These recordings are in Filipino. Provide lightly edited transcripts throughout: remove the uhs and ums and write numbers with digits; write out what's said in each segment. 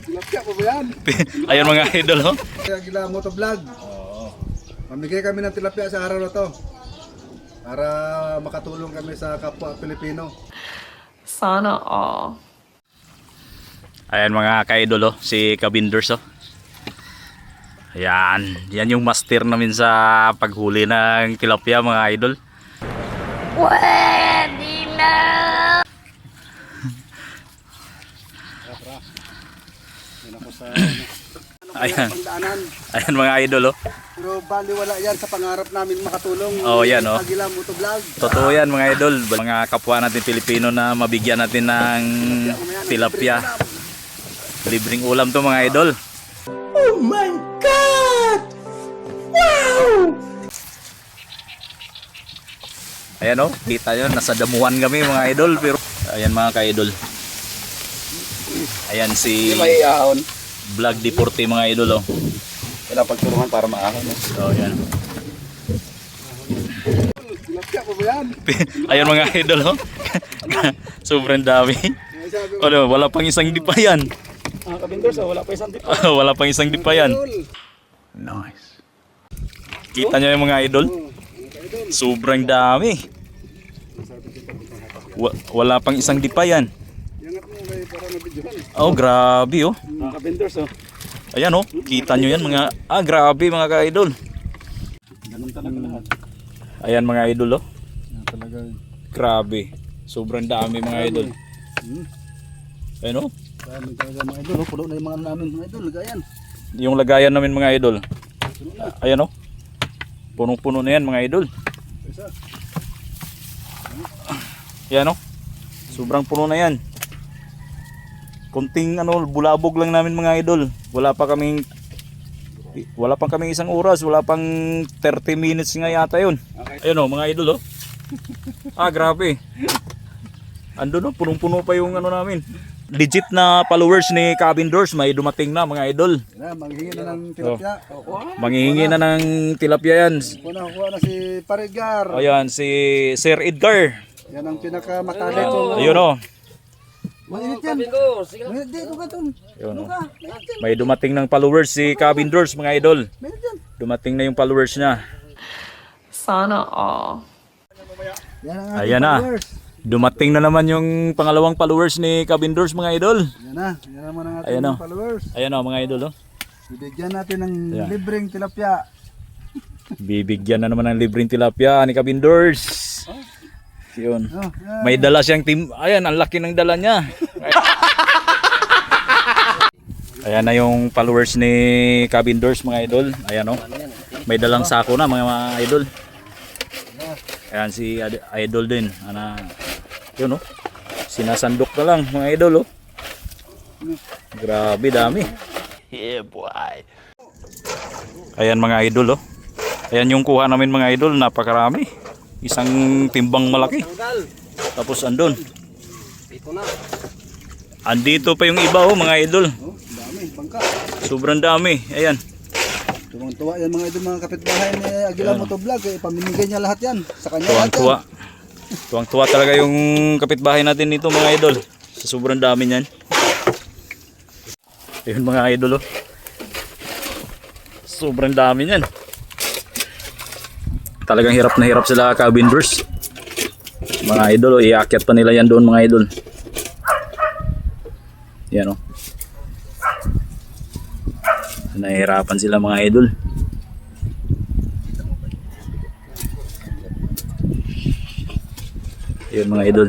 Tilapia pa ba yan? Ayan mga idol, oh. Kaya gila motovlog. Mamigay kami ng tilapia sa araw na to. Para makatulong kami sa kapwa Pilipino. Sana all. Ayan mga ka-idol, oh. Si Kabinders, oh. Ayan, yan yung master namin sa paghuli ng tilapia mga idol. Pwede na! Ayan. Ayan mga idol, oh. Pero baliwala yan sa pangarap namin makatulong. Oh, yan, oh. Agila motovlog. Totoo yan mga idol. Mga kapwa natin Pilipino na mabigyan natin ng tilapia. Libreng ulam to mga idol. Oh my God! Wow! Ayan, oh, kita nyo, nasa damuhan kami mga idol. Pero ayan mga ka-idol. Ayan si May ahon. Vlog Deporte mga idol, oh. Kailangan pagtulungan para maahon. Oh, ayan. Tilapia pa ba yan? Ayan mga idol, oh. Sobrang dami. Ano, wala pang isang dipa yan. Kabinders, wala pa isang tip. Wala pang isang dipa yan. Nice. Kita nyo yung mga idol? Sobrang dami. Wala pang isang dipa yan. Yangat mo may para mabidyohan. Oh, grabe, oh. Kabinders, oh. Ayan, oh. Kita nyo yan mga... grabe mga ka-idol. Ganun talaga lahat. Ayan mga idol, oh. Yan talaga. Grabe. Sobrang dami mga idol. Ayan, oh. Dami talaga mga idol, oh. Pulo na yung mga namin mga idol. Lagayan. Yung lagayan namin mga idol. Ayan, oh. Punong-puno na yan mga idol. Isa. Ayan, oh. Sobrang puno na yan. Kunting bulabog lang namin mga idol. Wala pang kaming isang oras, wala pang 30 minutes nga yata yun. Ayun, oh, mga idol, oh. Grabe. Andun, oh, punong-puno pa yung namin. Legit na followers ni Kabinders may dumating na mga idol. Yan, manghihingi na ng tilapia. Manghihingi na ng tilapia yan. Kuha na si Paregar. Ayan, si Sir Edgar. Yan ang pinakamatalik kong... Ayun, oh. Mainit yan. Mainit dito ka dun. Ayun, oh. May dumating ng followers si Kabinders mga idol. Mainit yan. Dumating na yung followers niya. Sana all. Yan ang ating Ayan na. followers. Dumating na naman yung pangalawang followers ni Kabinders mga idol. Yan na. Yan naman ang ating Ayan na. followers. Ayan, oh, mga idol, oh. Bibigyan natin ng Ayan. libreng tilapia. Bibigyan na naman ng libreng tilapia ni Kabinders. Yun. Oh, yan. May dala siyang team. Ayan, ang laki ng dala niya. Ayan na yung followers ni Kabinders mga idol. Ayan, oh. May dalang sako na mga idol. Ayan si idol din. Yun, oh. Sinasandok na lang mga idol, oh. Grabe dami. Yeah, boy. Ayan mga idol, oh. Ayan yung kuha namin mga idol, napakarami. Isang timbang malaki. Tapos andun. Andito pa yung iba, oh mga idol. Oh, dami, bangka. Sobrang dami. Ayan. Tuwang-tuwa yan mga idol, mga kapitbahay ni Agila Motovlog. Pamimigay niya lahat yan. Sa kanya lahat Tuwang-tuwa. Tuwang-tuwa talaga yung kapitbahay natin dito mga idol. Sa sobrang dami niyan. Ayun mga idol, oh. Sobrang dami niyan. Talagang hirap na hirap sila Kabinders. Mga idol, oh, iakyat pa nila yan doon mga idol. Yan, oh. Nahihirapan sila mga idol. Ayun mga idol.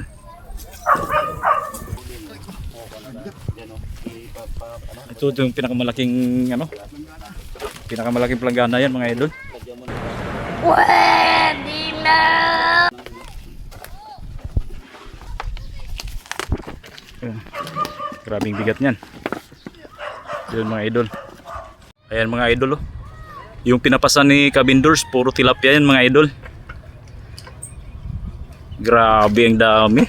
Ito yung pinakamalaking pinakamalaking planggana yan mga idol. Pwede na! Ayan. Grabing bigat niyan. Yun mga idol. Ayan mga idol, oh. Yung pinapasan ni Kabinders puro tilapia yan mga idol. Grabe ang dami.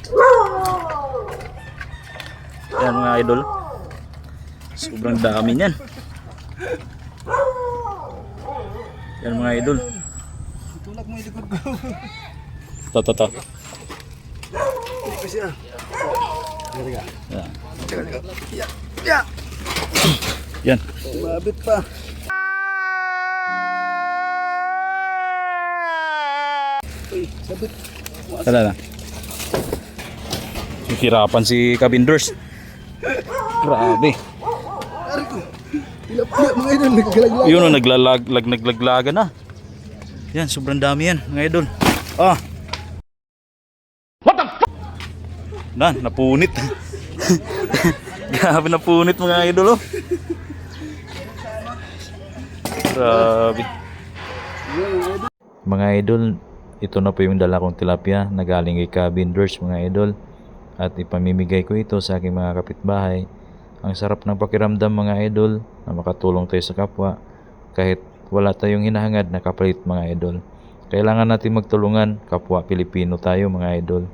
Ayan mga idol. Sobrang dami niyan. Ayan mga idol. Tulak mo yung likod ko. Toto. Hindi ko siya. Hindi ka. Ayan. Ya. Yan. Mabit pa. Uy, sabit. Wala na. Hirapan si Kabindors. Grabe. Ari ko. Tilapia mga idol, naggalaglag. Yun o, naglaglaga na. Yan, sobrang dami yan, mga idol. Ah. What the fuck? Napunit. Grabe, napunit mga idol, oh. Grabe. Mga idol, ito na po yung dala kong tilapia na galing kay Kabindors, mga idol. At ipamimigay ko ito sa aking mga kapitbahay. Ang sarap ng pakiramdam, mga idol, na makatulong tayo sa kapwa kahit wala tayong hinahangad na kapalit, mga idol. Kailangan natin magtulungan, kapwa Pilipino tayo, mga idol.